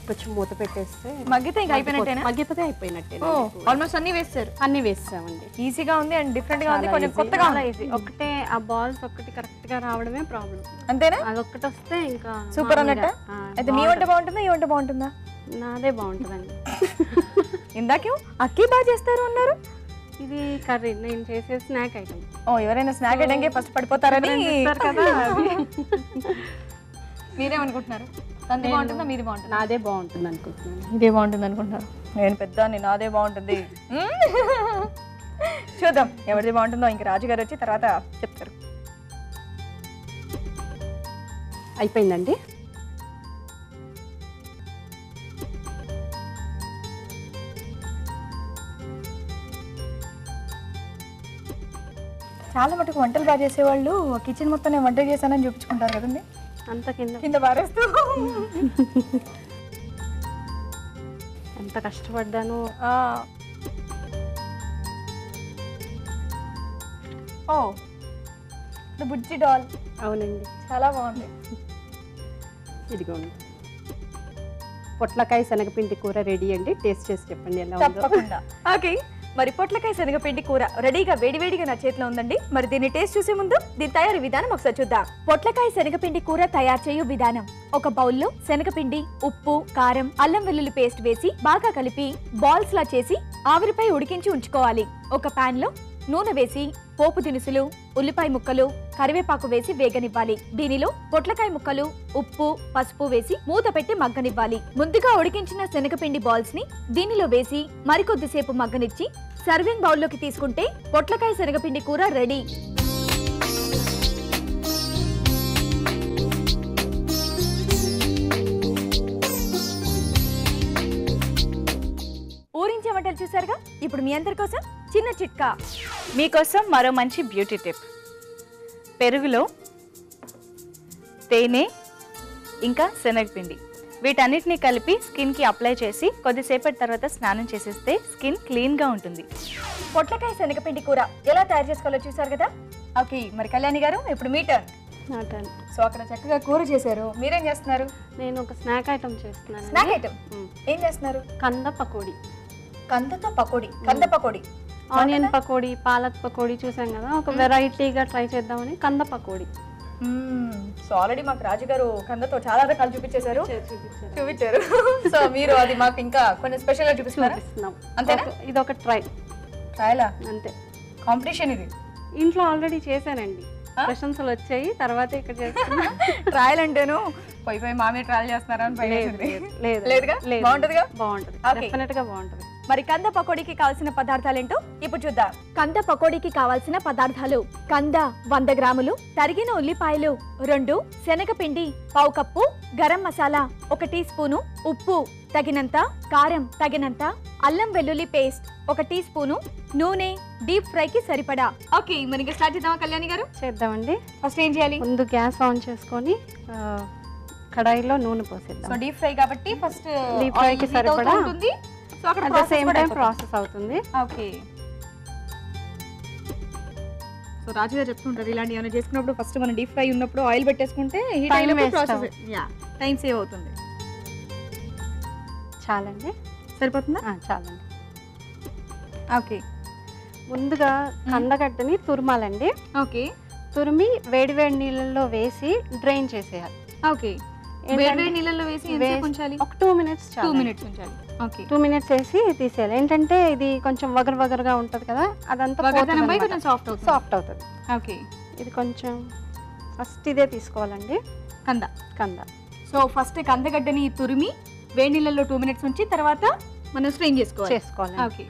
కొంచెం మూత పెట్టేస్తే మగ్గితే ఇంకా అయిపోయినట్టేనా? మగ్గిపోతే అయిపోయినట్టే. ఆల్మోస్ట్ అన్ని వేస్తారు. అన్ని వేసామండి. ఈజీగా ఉంది అండ్ డిఫరెంట్ గా ఉంది, కొంచెం కొత్తగా ఉంది. ఒకటే ఆ బాల్స్ ఒకటి కరెక్ట్ గా రావడమే ప్రాబ్లం. అంతేనా? అదొక్కటి వస్తే ఇంకా సూపర్ అన్నట్ట. అయితే మీ వంట బాగుంటుందా, ఈ వంట బాగుంటుందా? నాదే బాగుంటుందండి. ఇందాకే అక్కి బాగా చేస్తారు అన్నారు. ఇది కర్రీ, నేను చేసే స్నాక్ ఐటమ్. ఎవరైనా స్నాక్ ఐటమ్ ఫస్ట్ పడిపోతారని కదా. మీరేమనుకుంటున్నారు? తంది బాగుంటుందా, మీది బాగుంటుంది? నాదే బాగుంటుంది అనుకుంటున్నాను. ఇదే బాగుంటుంది అనుకుంటున్నారు? నేను పెద్ద నాదే బాగుంటుంది. చూద్దాం ఎవరిది బాగుంటుందో. ఇంక రాజుగారు వచ్చి తర్వాత చెప్తారు. అయిపోయిందండి. చాలా మటుకు వంటలు బాగా చేసేవాళ్ళు కిచెన్ మొత్తం నేను వంట చేశానని చూపించుకుంటారు కదండి. అంత కింద బారేస్తూ ఎంత కష్టపడ్డాను. బుజ్జి డాల్ అవునండి. చాలా బాగుంది. ఇదిగోండి పొట్లకాయ శనగపిండి కూర రెడీ అండి. టేస్ట్ చేసి చెప్పండి ఎలా ఉందో. తప్పకుండా. ఓకే, మరి పొట్లకాయ శనగపిండి కూర రెడీగా వేడివేడిగా నా చేతిలో ఉందండి. మరి దీన్ని టేస్ట్ చూసే ముందు దీని తయారీ విధానం ఒకసారి చూద్దాం. పొట్లకాయ శనగపిండి కూర తయారు చేయు విధానం: ఒక బౌల్లో శనగపిండి, ఉప్పు, కారం, అల్లం వెల్లుల్లి పేస్ట్ వేసి బాగా కలిపి బాల్స్ లా చేసి ఆవిరిపై ఉడికించి ఉంచుకోవాలి. ఒక పాన్ లో నూనె వేసి పోపు దినుసులు, ఉల్లిపాయ ముక్కలు, కరివేపాకు వేసి వేగనివ్వాలి. దీనిలో పొట్లకాయ ముక్కలు, ఉప్పు, పసుపు వేసి మూత పెట్టి మగ్గనివ్వాలి. ముందుగా ఉడికించిన శనగపిండి బాల్స్ ని దీనిలో వేసి మరికొద్దిసేపు మగ్గనిచ్చి సర్వింగ్ బౌల్లోకి తీసుకుంటే పొట్లకాయ శనగపిండి కూర రెడీ. ఊరించే వంటలు చూసారుగా, ఇప్పుడు మీ అందరి కోసం చిన్న చిట్కా. మీకోసం మరో మంచి బ్యూటీ టిప్. పెరుగులో తేనె ఇంకా శనగపిండి వీటన్నిటిని కలిపి స్కిన్కి అప్లై చేసి కొద్దిసేపటి తర్వాత స్నానం చేసేస్తే స్కిన్ క్లీన్గా ఉంటుంది. పొట్లకాయ శనగపిండి కూర ఎలా తయారు చేసుకోవాలో చూసారు కదా. ఓకే, మరి కళ్యాణి గారు ఇప్పుడు మీ టర్న్. నా టర్న్. సో అక్కడ చక్కగా కూర చేశారు, మీరేం చేస్తున్నారు? నేను ఒక స్నాక్ ఐటమ్ చేస్తున్నాను. స్నాక్ ఐటమ్ ఏం చేస్తున్నారు? కంద పకోడీ. కందతో పకోడీ. కంద పకోడీ, ఆనియన్ పకోడీ, పాలక్ పకోడీ చూసాం కదా, ఒక వెరైటీగా ట్రై చేద్దామని కంద పకోడీ సో ఆల్రెడీ మాకు రాజు గారు కందతో చాలా రకాలు చూపించారు. సో మీరు అది మాకు ఇంకా కొన్ని స్పెషల్ గా చూపిస్తున్నాం. అంతేనా? ఇది ఒక ట్రయలా? అంతే, కాంపిటీషన్ ఇది. ఇంట్లో ఆల్రెడీ చేశానండి, ప్రశంసలు వచ్చాయి. తర్వాత ఇక్కడ చేస్తున్నా. ట్రయల్ అంటేను పోయి మామే ట్రయల్ చేస్తున్నారా అని లేదుగా? బాగుంటదిగా? బాగుంటది, డెఫినెట్ గా బాగుంటది. మరి కంద పకోడీకి కావాల్సిన పదార్థాలు ఏంటో ఇప్పుడు చూద్దాం. కంద పకోడీకి కావాల్సిన పదార్థాలు: కంద 100 గ్రాములు, తరిగిన ఉల్లిపాయలు 2, శనగపిండి 1/2 cup, garam masala 1 teaspoon, ఉప్పు తగినంత, కారం తగినంత, అల్లం వెల్లుల్లి పేస్ట్ 1 టీ స్పూను, నూనె డీప్ ఫ్రైకి సరిపడా. ఓకే, మరి ఇంకా స్టార్ట్ చేద్దామా కళ్యాణి గారు? చేద్దామండి. ఫస్ట్ ఏం చేయాలి? ముందు గ్యాస్ ఆన్ చేసుకొని కడాయిలో నూనె పోసేద్దాం. సో డీప్ ఫ్రై కాబట్టి ఫస్ట్ డీప్ ఫ్రైకి సరిపడా ఉంటుంది. సో అక్కడ at the same time process అవుతుంది. ఓకే, సో రాజు గారు చెప్తుంటారు ఇలాంటి ఏమైనా చేసుకున్నప్పుడు ఫస్ట్ మనం డీప్ ఫ్రై ఉన్నప్పుడు ఆయిల్ పెట్టేసుకుంటే హీట్ అయినప్పుడు ప్రాసెస్ టైం సేవ్ అవుతుంది. చాలండి, సరిపోతుందా? చాలండి. ఓకే, ముందుగా కందగడ్డని తురమాలండి. ఓకే, తురిమి వేడి వేడి నీళ్ళల్లో వేసి డ్రైన్ చేసేయాలి. ఓకే, వేడి నీళ్ళల్లో వేసి ఎంతసేపు ఉంచాలి? ఒక 2 మినిట్స్. 2 మినిట్స్ ఉంచాలి. ఓకే, 2 మినిట్స్ వేసి తీసేయాలి. ఏంటంటే ఇది కొంచెం వగరగా ఉంటది కదా, అదంతా కొంచెం సాఫ్ట్ అవుతుంది. ఓకే, ఇది కొంచెం ఫస్ట్ ఇదే తీసుకోవాలండి, కంద. సో ఫస్ట్ కందగడ్డని తురిమి వేడి నీళ్ళల్లో 2 మినిట్స్ ఉంచి తర్వాత మనం స్ట్రెయిన్ చేసుకోవాలి. ఓకే,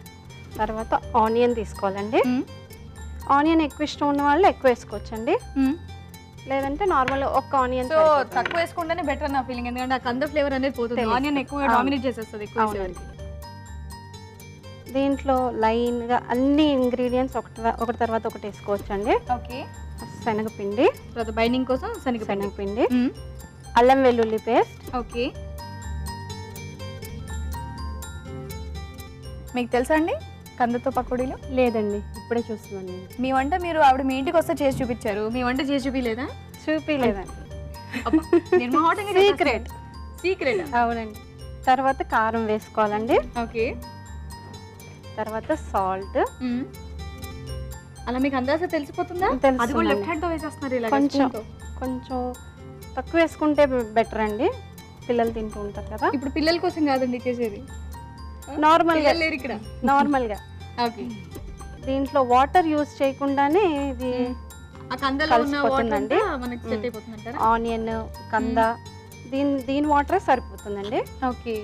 తర్వాత ఆనియన్ తీసుకోవాలండి. ఆనియన్ ఎక్కువ ఇష్టం ఉన్న వాళ్ళు ఎక్కువ వేసుకోవచ్చండి, లేదంటే నార్మల్ ఒక్క ఆనియన్. సో తక్కువ వేసుకుంటేనే బెటర్ నా ఫీలింగ్, ఎందుకంటే ఆ కంద ఫ్లేవర్ అనేది పోతుంది. ఆనియన్ ఎక్కువ డామినేట్ చేసేస్తుంది ఎక్కువ. దీంట్లో లైన్ గా అన్ని ఇంగ్రీడియంట్స్ ఒకటి తర్వాత ఒకటి వేసుకోవచ్చండి. ఓకే, శనగపిండి, తర్వాత బైండింగ్ కోసం శనగపిండి, అల్లం వెల్లుల్లి పేస్ట్. ఓకే, మీకు తెలుసా అండి కందతో పకోడీలు? లేదండి, ఇప్పుడే చూస్తున్నాను నేను. మీ వంట మీరు ఆవిడ మీ ఇంటికి వస్తే చేసి చూపించారు, మీ వంట చేసి చూపించలేదా? చూపించలేదండి, సీక్రెట్. అవునండి. తర్వాత కారం వేసుకోవాలండి. ఓకే, తర్వాత సాల్ట్. అలా మీకు అందాజ తెలిసిపోతుందా? అది కూడా లెఫ్ట్ హ్యాండ్ తో వేసేస్తున్నారు ఇలా. కొంచెం తక్కువ వేసుకుంటే బెటర్ అండి, పిల్లలు తింటూ ఉంటారు కదా. ఇప్పుడు పిల్లల కోసం కాదండి చేసేది, నార్మల్ గా. ఓకే, దీంట్లో వాటర్ యూజ్ చేయకుండానే ఇది కలిసిపోతుందండి. ఆనియన్, కంద, దీని వాటరే సరిపోతుందండి. ఓకే,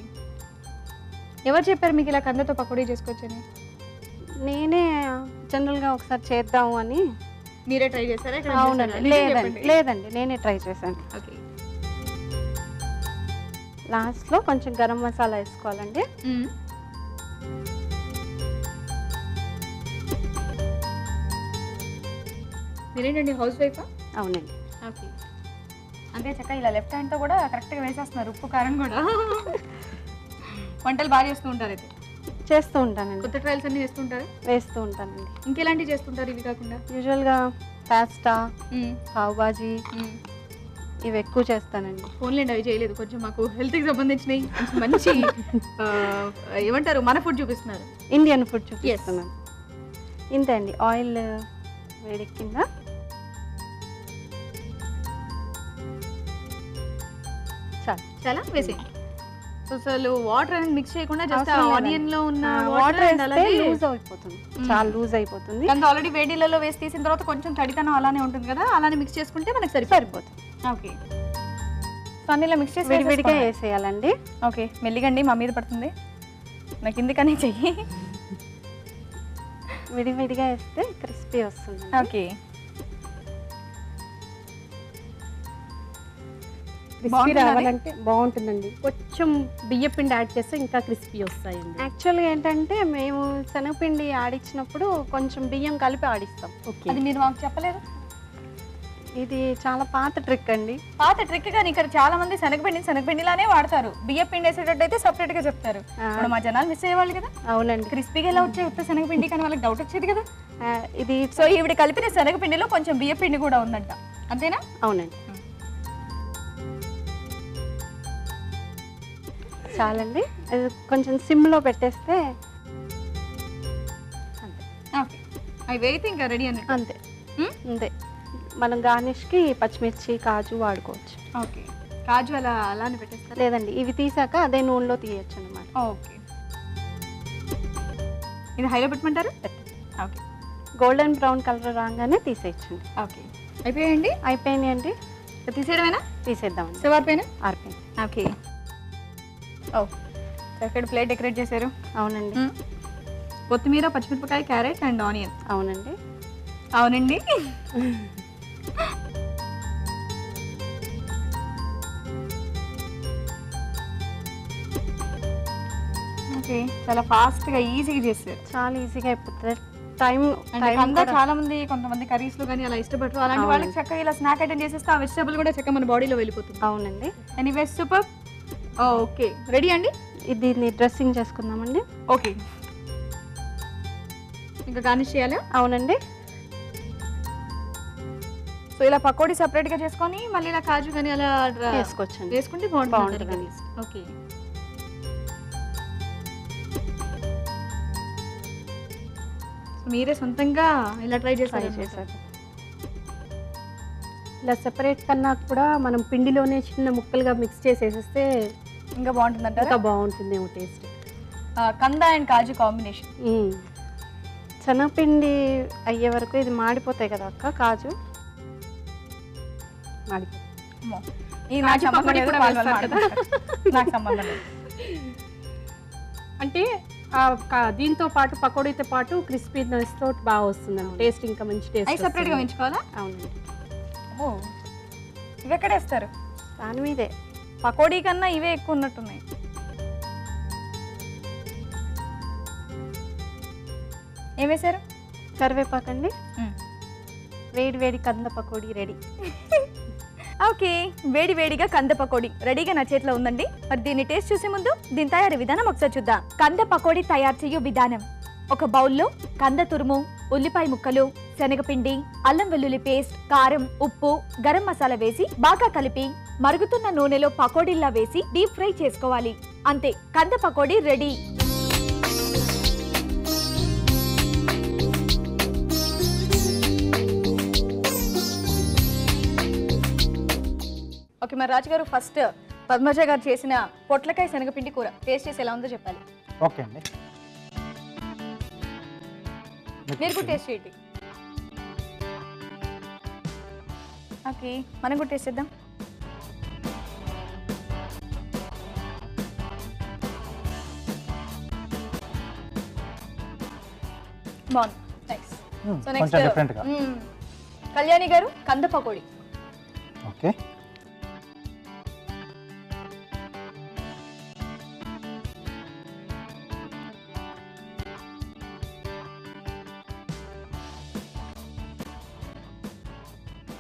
ఎవరు చెప్పారు మీకు ఇలా కందతో పకోడీ చేసుకోవచ్చని? నేనే జనరల్ గా ఒకసారి చేద్దాము అని. మీరే ట్రై చేశారా? అవునండి, లేదండి నేనే ట్రై చేశాను. ఓకే, లాస్ట్ లో కొంచెం గరం మసాలా వేసుకోవాలండి. మీరేంటండి హౌస్ వైఫా? అవునండి. ఓకే, అంటే చక్క ఇలా లెఫ్ట్ హ్యాండ్ తో కూడా కరెక్ట్ గా వేసేస్తున్నారు, ఉప్పు కారం కూడా. వంటలు బాగా చేస్తూ ఉంటారు అయితే? చేస్తూ ఉంటానండి. కొత్త ట్రయల్స్ అన్ని చేస్తూ ఉంటారు? వేస్తూ ఉంటానండి. ఇంకెలాంటివి చేస్తుంటారు ఇవి కాకుండా? యూజువల్గా పాస్తా, పావ్ బాజీ ఇవి ఎక్కువ చేస్తానండి. ఫోన్లేండి అవి చేయలేదు, కొంచెం మాకు హెల్త్కి సంబంధించినవి మంచి ఏమంటారు మన ఫుడ్ చూపిస్తున్నారు. ఇండియన్ ఫుడ్ చూపిస్తున్నాను. ఇంతే అండి. ఆయిల్ వేడెక్కిందా? చాలా వేసేయండి. అసలు వాటర్ అనేది మిక్స్ చేయకుండా జస్ట్ ఆనియన్ లో ఉన్న వాటర్ వేస్తే లూజ్ అయిపోతుంది, చాలా లూజ్ అయిపోతుంది. అంత ఆల్రెడీ వేడిలలో వేసి తీసిన తర్వాత కొంచెం తడితనం అలానే ఉంటుంది కదా, అలానే మిక్స్ చేసుకుంటే మనకి సరిపోతుంది. ఓకే, సన్నీలో మిక్స్ చేసి విడివిడిగా వేసేయాలండి. ఓకే, మెల్లిగండి మా మీద పడుతుంది, నాకు ఇందుకనే చెయ్యి. విడివిడిగా వేస్తే క్రిస్పీ వస్తుంది. ఓకే, క్రిస్పీ రావాలంటే బాగుంటుందండి. కొంచెం బియ్య పిండి యాడ్ చేస్తే ఇంకా క్రిస్పీ వస్తాయండి. యాక్చువల్గా ఏంటంటే మేము శనగపిండి ఆడిచ్చినప్పుడు కొంచెం బియ్యం కలిపి ఆడిస్తాం. ఓకే, అది మీరు మాకు చెప్పలేదు. ఇది చాలా పాత ట్రిక్ అండి. పాత ట్రిక్ కానీ ఇక్కడ చాలా మంది శనగపిండిలానే వాడతారు. బియ్య పిండి వేసేటట్టు అయితే సపరేట్ గా చెప్తారు. ఇప్పుడు మా జనాలు మిస్ అయ్యేవాళ్ళు కదా. అవునండి, క్రిస్పీగా ఎలా వచ్చాయి ఉత్త శనగపిండి కానీ వాళ్ళకి డౌట్ వచ్చేది కదా. ఇది సో ఈవిడ కలిపిన శనగపిండిలో కొంచెం బియ్య పిండి కూడా ఉందంట, అంతేనా? అవునండి. చాలండి, అది కొంచెం సిమ్లో పెట్టేస్తే అంతే. ఓకే, అవి వేయితే ఇంకా రెడీ అన్నట్టు. అంతే అంతే. మనం గార్నిష్కి పచ్చిమిర్చి, కాజు వాడుకోవచ్చు. ఓకే, కాజు అలానే పెట్టేస్తారు. లేదండి, ఇవి తీసాక అదే నూనెలో తీయచ్చు అనమాట. ఓకే, ఇది హైలో పెట్టమంటారు? ఓకే, గోల్డెన్ బ్రౌన్ కలర్ రాగానే తీసేయచ్చండి. ఓకే, అయిపోయాయండి. అయిపోయినాయి అండి, తీసేయడమేనా? తీసేద్దామండి. శివార్పైన ఆరిపోయింది. ఓకే, ఓ చక్కటి ప్లేట్ డెకరేట్ చేశారు. అవునండి. కొత్తిమీర, పచ్చిమిరపకాయ, క్యారెట్ అండ్ ఆనియన్. అవునండి. అవునండి. ఓకే, చాలా ఫాస్ట్గా ఈజీగా చేస్తారు. చాలా ఈజీగా అయిపోతుంది. టైం కంద చాలా మంది కొంతమంది కర్రీస్ లో కానీ అలా ఇష్టపడరు. అలాంటి వాళ్ళకి చక్కగా ఇలా స్నాక్ ఐటమ్ చేసేస్తే ఆ వెజిటబుల్ కూడా చక్కగా మన బాడీలో వెళ్ళిపోతుంది. అవునండి. Anyway super. ఓకే, రెడీ అండి. దీన్ని డ్రెస్సింగ్ చేసుకుందామండి. ఓకే, ఇంకా గార్నిష్ చేయాలా? అవునండి. సో ఇలా పకోడీ సెపరేట్ గా చేసుకొని మళ్ళీ ఇలా కాజు కానీ అలా వేసుకోవచ్చండి, వేసుకుంటే బాగుంటుంది. ఓకే, మీరే సొంతంగా ఇలా ట్రై చేశారు. ఇలా సెపరేట్ కన్నా కూడా మనం పిండిలోనే చిన్న ముక్కలుగా మిక్స్ చేసేస్తే ఇంకా బాగుంటుంది. ఇంకా బాగుంటుందేమో టేస్ట్. కంద అండ్ కాజు కాంబినేషన్. శనగపిండి అయ్యే వరకు ఇది మాడిపోతాయి కదా అక్క, కాజు మాడిపోతాయి. నాకు సంబంధం లేదు. అంటే దీంతో పాటు పకోడీతో పాటు క్రిస్పీనెస్ తోటి బాగా వస్తుందండి టేస్ట్, ఇంకా మంచి టేస్ట్. అవి సెపరేట్ గా ఉంచుకోవాలా? అవునండి. ఇవి ఎక్కడ వేస్తారు? దాని మీదే. పకోడీ కన్నా ఇవే ఎక్కువ ఉన్నట్టున్నాయి. ఏం వేశారు? కరివేపాకండి. వేడి వేడి కంద పకోడీ రెడీ. ఓకే, వేడి వేడిగా కంద పకోడీ రెడీగా నా చేతిలో ఉందండి. మరి దీన్ని టేస్ట్ చూసే ముందు దీని తయారీ విధానం ఒకసారి చూద్దాం. కంద పకోడీ తయారు చేయు విధానం: ఒక బౌల్లో కంద తురుము, ఉల్లిపాయ ముక్కలు, శనగపిండి, అల్లం వెల్లుల్లి పేస్ట్, కారం, ఉప్పు, గరం మసాలా వేసి బాగా కలిపి మరుగుతున్న నూనెలో పకోడీల్లా వేసి డీప్ ఫ్రై చేసుకోవాలి. అంతే, కంద పకోడీ రెడీ. ఓకే, మరి రాజుగారు ఫస్ట్ పద్మజ గారు చేసిన పొట్లకాయ శనగపిండి కూర టేస్ట్ చేసి ఎలా ఉందో చెప్పాలి. ఓకే అండి, మీరు కూడా టేస్ట్ చేయండి. ఓకే, మనం కూడా టేస్ట్ చేద్దాం. బాగుంది, నైస్. సో నెక్స్ట్ కొంచెం డిఫరెంట్గా. కళ్యాణి గారు కంద పకోడీ. ఓకే,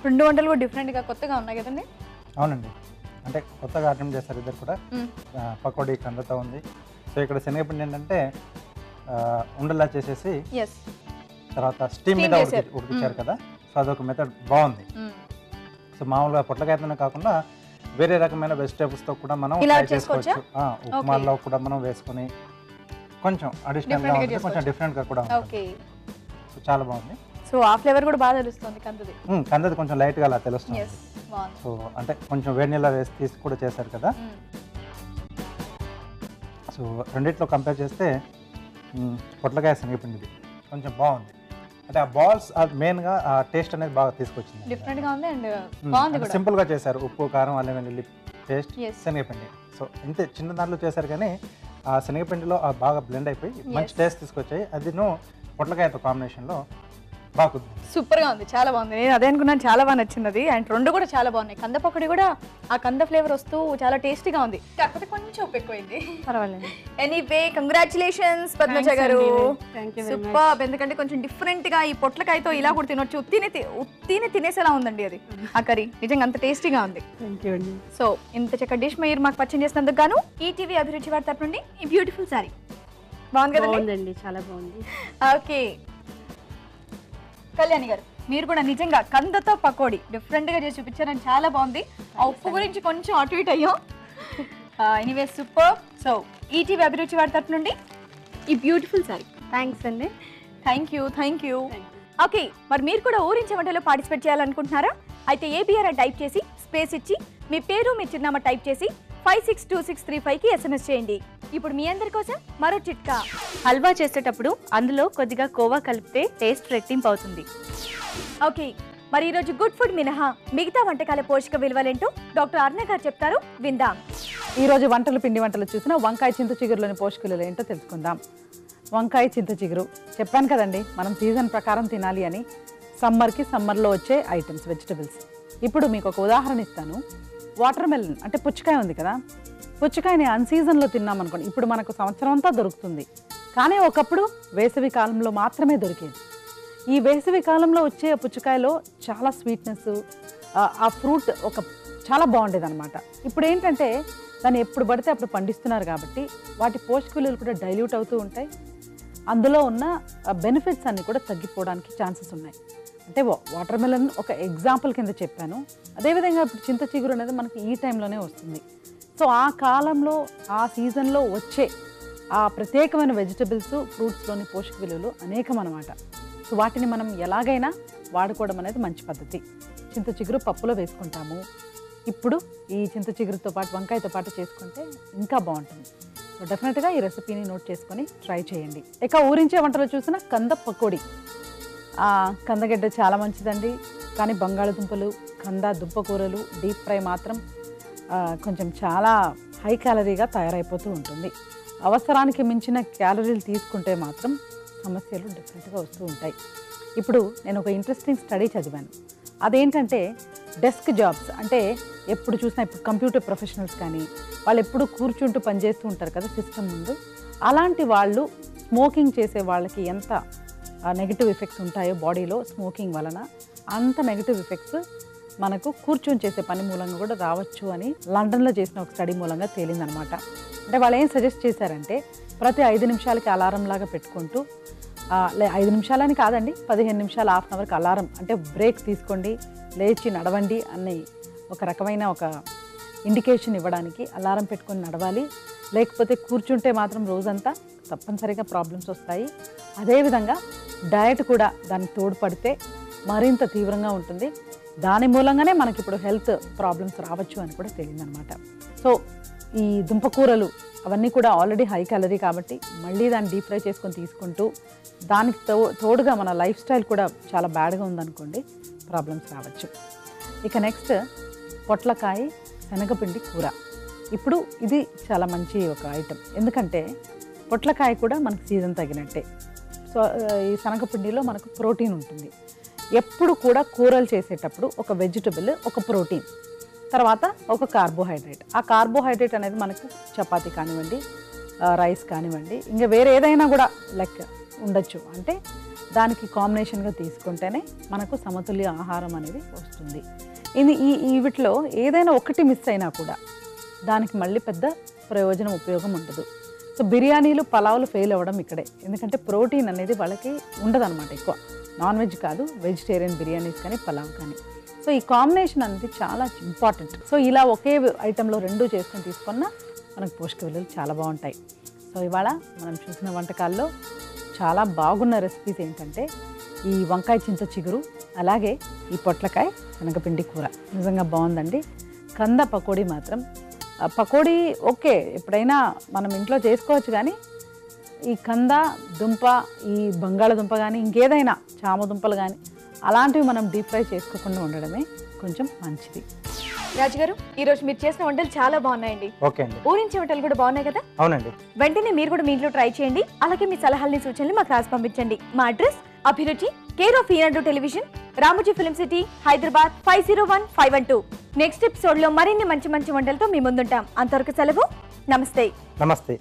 రెండు వంటలు కూడా డిఫరెంట్గా కొత్తగా ఉన్నాయి కదండి. అవునండి, అంటే కొత్తగా అటెంప్ట్ చేస్తారు ఇద్దరు కూడా. పకోడీ కందతో ఉంది. సో ఇక్కడ శనగపిండి ఏంటంటే ఉండలా చేసేసి తర్వాత స్టీమ్ మీద ఉడికించారు కదా, సో అదొక మెథడ్ బాగుంది. సో మామూలుగా పొట్లకాయతోనే కాకుండా వేరే రకమైన వెజిటేబుల్స్తో కూడా మనం ఇలా ట్రై చేసుకోవచ్చు. ఉప్మాల్లో కూడా మనం వేసుకొని కొంచెం అడిషనల్గా ఉంటుంది, కొంచెం డిఫరెంట్గా కూడా ఉంటుంది. ఓకే, సో చాలా బాగుంది. సో ఆ ఫ్లేవర్ కూడా బాగా తెలుస్తుంది కందుది. కందది కొంచెం లైట్గా అలా తెలుస్తుంది. ఎస్, బాగుంది. సో అంటే కొంచెం వేడి నీళ్ళ వేసి తీసి కూడా చేశారు కదా. సో రెండిట్లో కంపేర్ చేస్తే పొట్లకాయ శనగపిండిది కొంచెం బాగుంది. అంటే ఆ బాల్స్ మెయిన్గా ఆ టేస్ట్ అనేది బాగా తీసుకొచ్చింది. డిఫరెంట్గా ఉంది అండ్ బాగుంది కూడా. సింపుల్గా చేశారు, ఉప్పు కారం అల్లం వెల్లుల్లి పేస్ట్ Yes. శనగపిండి. సో ఇంతే చిన్న దాంట్లో చేశారు కానీ ఆ శనగపిండిలో బాగా బ్లెండ్ అయిపోయి మంచి టేస్ట్ తీసుకొచ్చాయి. అది పొట్లకాయతో కాంబినేషన్లో బాగా కుదిరింది. సూపర్ గా ఉంది, చాలా బాగుంది. నేను అదే అనుకున్నాను, చాలా బాగా నచ్చినది. అండ్ రెండు కూడా చాలా బాగున్నాయి. కంద పకోడీ కూడా ఆ కంద ఫ్లేవర్ వస్తూ చాలా టేస్టీగా ఉంది, కాకపోతే కొంచెం ఉప్పు ఎక్కువైంది. పర్వాలేదు. ఎనీవే కంగ్రాచులేషన్స్ పద్మజ Thanks గారు, అండి. Thank you very much. Super. ఎందుకంటే కొంచెం డిఫరెంట్ గా ఈ పొట్లకాయతో ఇలా కూడా తినొచ్చు, ఉత్తినే తినేసేలా ఉందండి అది ఆ కర్రీ. నిజంగా అంత టేస్టీగా ఉంది. థ్యాంక్ యూ అండి. సో ఇంత చక్క డిష్ మీరు మాకు పరిచయం చేసినందుకు గాను ఈటీవీ అభిరుచి వారి తరపు నుండి ఈ బ్యూటిఫుల్ సారీ బాగుంది కదండి. బాగుందండి, చాలా బాగుంది. ఓకే కళ్యాణి గారు, మీరు కూడా నిజంగా కందతో పకోడీ డిఫరెంట్ గా చేసి చూపించారని చాలా బాగుంది. ఆ ఉప్పు గురించి కొంచెం అటు ఇటు అయ్యాం. Anyway super. సో ఈటీవీ అభిరుచి వారి తరపు నుండి ఈ బ్యూటిఫుల్ సారీ. థ్యాంక్స్ అండి. Thank you. ఓకే, మరి మీరు కూడా ఊరించే వంటలో పార్టిసిపేట్ చేయాలనుకుంటున్నారా? అయితే ఏబిఆర్ టైప్ చేసి స్పేస్ ఇచ్చి మీ పేరు మీ చిరునామా టైప్ చేసి 562635కి SMS చేయండి. ఇప్పుడు మీ అందరి కోసం మరో చిట్కా. హల్వా చేసేటప్పుడు అందులో కొద్దిగా కోవా కలిపితే టేస్ట్ రెట్టింపు అవుతుంది. ఓకే, మరి ఈరోజు గుడ్ ఫుడ్ మినహా మిగతా వంటకాల పోషక విలువలేంటో డాక్టర్ అర్ణ గారు చెప్తారు, విందాం. ఈరోజు పిండి వంటలు చూసిన వంకాయ చింత చిగురులోని పోషకాలు ఏంటో తెలుసుకుందాం. వంకాయ చింత చిగురు చెప్పాను కదండి, మనం సీజన్ ప్రకారం తినాలి అని. సమ్మర్లో వచ్చే ఐటమ్స్ వెజిటబుల్స్. ఇప్పుడు మీకు ఒక ఉదాహరణ ఇస్తాను. వాటర్ మెలన్ అంటే పుచ్చకాయ ఉంది కదా, పుచ్చకాయని అన్సీజన్లో తిన్నాం అనుకోండి, ఇప్పుడు మనకు సంవత్సరం అంతా దొరుకుతుంది. కానీ ఒకప్పుడు వేసవి కాలంలో మాత్రమే దొరికేది. ఈ వేసవి కాలంలో వచ్చే పుచ్చకాయలో చాలా స్వీట్నెస్, ఆ ఫ్రూట్ చాలా బాగుండేది అనమాట. ఇప్పుడు ఏంటంటే దాన్ని ఎప్పుడు పడితే అప్పుడు పండిస్తున్నారు కాబట్టి వాటి పోషక విలువలు కూడా డైల్యూట్ అవుతూ ఉంటాయి. అందులో ఉన్న బెనిఫిట్స్ అన్నీ కూడా తగ్గిపోవడానికి ఛాన్సెస్ ఉన్నాయి. అంటే వాటర్ మెలన్ ఒక ఎగ్జాంపుల్ కింద చెప్పాను. అదేవిధంగా ఇప్పుడు చింత చిగురు అనేది మనకి ఈ టైంలోనే వస్తుంది. సో ఆ కాలంలో ఆ సీజన్లో వచ్చే ఆ ప్రత్యేకమైన వెజిటబుల్స్ ఫ్రూట్స్లోని పోషక విలువలు అనేకం అన్నమాట. సో వాటిని మనం ఎలాగైనా వాడుకోవడం అనేది మంచి పద్ధతి. చింత చిగురు పప్పులో వేసుకుంటాము. ఇప్పుడు ఈ చింత చిగురుతో పాటు వంకాయతో పాటు చేసుకుంటే ఇంకా బాగుంటుంది. సో డెఫినెట్గా ఈ రెసిపీని నోట్ చేసుకొని ట్రై చేయండి. ఇక ఊరించే వంటలు చూసిన కంద పకోడీ. కందగడ్డ చాలా మంచిదండి, కానీ బంగాళదుంపలు, కంద దుంపకూరలు డీప్ ఫ్రై మాత్రం కొంచెం చాలా హై క్యాలరీగా తయారైపోతూ ఉంటుంది. అవసరానికి మించిన క్యాలరీలు తీసుకుంటే మాత్రం సమస్యలు డెఫినెట్గా వస్తూ ఉంటాయి. ఇప్పుడు నేను ఒక ఇంట్రెస్టింగ్ స్టడీ చదివాను. అదేంటంటే డెస్క్ జాబ్స్ అంటే ఎప్పుడు చూసినా ఇప్పుడు కంప్యూటర్ ప్రొఫెషనల్స్ కానీ వాళ్ళు ఎప్పుడు కూర్చుంటూ పనిచేస్తూ ఉంటారు కదా సిస్టమ్ ముందు. అలాంటి వాళ్ళు స్మోకింగ్ చేసే వాళ్ళకి ఎంత నెగిటివ్ ఎఫెక్ట్స్ ఉంటాయో బాడీలో స్మోకింగ్ వలన, అంత నెగిటివ్ ఎఫెక్ట్స్ మనకు కూర్చొని చేసే పని మూలంగా కూడా రావచ్చు అని లండన్లో చేసిన ఒక స్టడీ మూలంగా తేలిందనమాట. అంటే వాళ్ళు ఏం సజెస్ట్ చేశారంటే ప్రతి 5 నిమిషాలకి అలారం లాగా పెట్టుకుంటూ, 5 నిమిషాలని కాదండి, 15 నిమిషాలు, హాఫ్ అన్ అవర్కి అలారం అంటే బ్రేక్ తీసుకోండి, లేచి నడవండి అని ఒక రకమైన ఒక ఇండికేషన్ ఇవ్వడానికి అలారం పెట్టుకొని నడవాలి. లేకపోతే కూర్చుంటే మాత్రం రోజంతా తప్పనిసరిగా ప్రాబ్లమ్స్ వస్తాయి. అదేవిధంగా డయట్ కూడా దానికి తోడ్పడితే మరింత తీవ్రంగా ఉంటుంది. దాని మూలంగానే మనకి ఇప్పుడు హెల్త్ ప్రాబ్లమ్స్ రావచ్చు అని కూడా తెలియదన్నమాట. సో ఈ దుంపకూరలు అవన్నీ కూడా ఆల్రెడీ హై క్యాలరీ కాబట్టి మళ్ళీ దాన్ని డీప్ ఫ్రై చేసుకొని తీసుకుంటూ దానికి తోడుగా మన లైఫ్ స్టైల్ కూడా చాలా బ్యాడ్గా ఉందనుకోండి, ప్రాబ్లమ్స్ రావచ్చు. ఇక నెక్స్ట్ పొట్లకాయ శనగపిండి కూర. ఇప్పుడు ఇది చాలా మంచి ఒక ఐటెం, ఎందుకంటే పొట్లకాయ కూడా మనకు సీజన్ తగినట్టే. సో ఈ శనగపిండిలో మనకు ప్రోటీన్ ఉంటుంది. ఎప్పుడు కూడా కూరలు చేసేటప్పుడు ఒక వెజిటబుల్, ఒక ప్రోటీన్, తర్వాత ఒక కార్బోహైడ్రేట్. ఆ కార్బోహైడ్రేట్ అనేది మనకు చపాతీ కానివ్వండి, రైస్ కానివ్వండి, ఇంకా వేరే ఏదైనా కూడా లెక్క ఉండొచ్చు. అంటే దానికి కాంబినేషన్గా తీసుకుంటేనే మనకు సమతుల్య ఆహారం అనేది వస్తుంది. ఇది వీటిలో ఏదైనా ఒకటి మిస్ అయినా కూడా దానికి మళ్ళీ పెద్ద ప్రయోజనం, ఉపయోగం ఉండదు. సో బిర్యానీలు, పలావులు ఫెయిల్ అవ్వడం ఇక్కడే, ఎందుకంటే ప్రోటీన్ అనేది వాళ్ళకి ఉండదన్నమాట ఎక్కువ. నాన్ వెజ్ కాదు, వెజిటేరియన్ బిర్యానీస్ కానీ పలావ్ కానీ. సో ఈ కాంబినేషన్ అనేది చాలా ఇంపార్టెంట్. సో ఇలా ఒకే ఐటెంలో రెండు చేసుకొని తీసుకున్నా మనకు పోషక విలువలు చాలా బాగుంటాయి. సో ఇవాళ మనం చూసిన వంటకాల్లో చాలా బాగున్న రెసిపీస్ ఏంటంటే ఈ వంకాయ చింత చిగురు, అలాగే ఈ పొట్లకాయ శనగపిండి కూర. నిజంగా బాగుందండి. కంద పకోడీ మాత్రం, పకోడీ ఓకే ఎప్పుడైనా మనం ఇంట్లో చేసుకోవచ్చు, కానీ ఈ కంద దుంప, ఈ బంగాళదుంప కానీ ఇంకేదైనా చామదుంపలు కానీ అలాంటివి మనం డీప్ ఫ్రై చేసుకోకుండా ఉండడమే కొంచెం మంచిది. రాజుగారు, ఈరోజు మీరు చేసిన వంటలు చాలా బాగున్నాయండి. ఓకే అండి. ఊరించే వంటలు కూడా బాగున్నాయి కదా? అవునండి. వెంటనే మీరు కూడా మీ ఇంట్లో ట్రై చేయండి. అలాగే మీ సలహాలని సూచనలు మాకు రాసి పంపించండి. మా అడ్రస్ అభిరుచి, care of Eenadu television, Ramoji film city, Hyderabad 501512. Next episode లో మరిన్ని మంచి మంచి వంటలతో మీ ముందుంటాం. అంతవరకు సెలవు. నమస్తే. నమస్తే.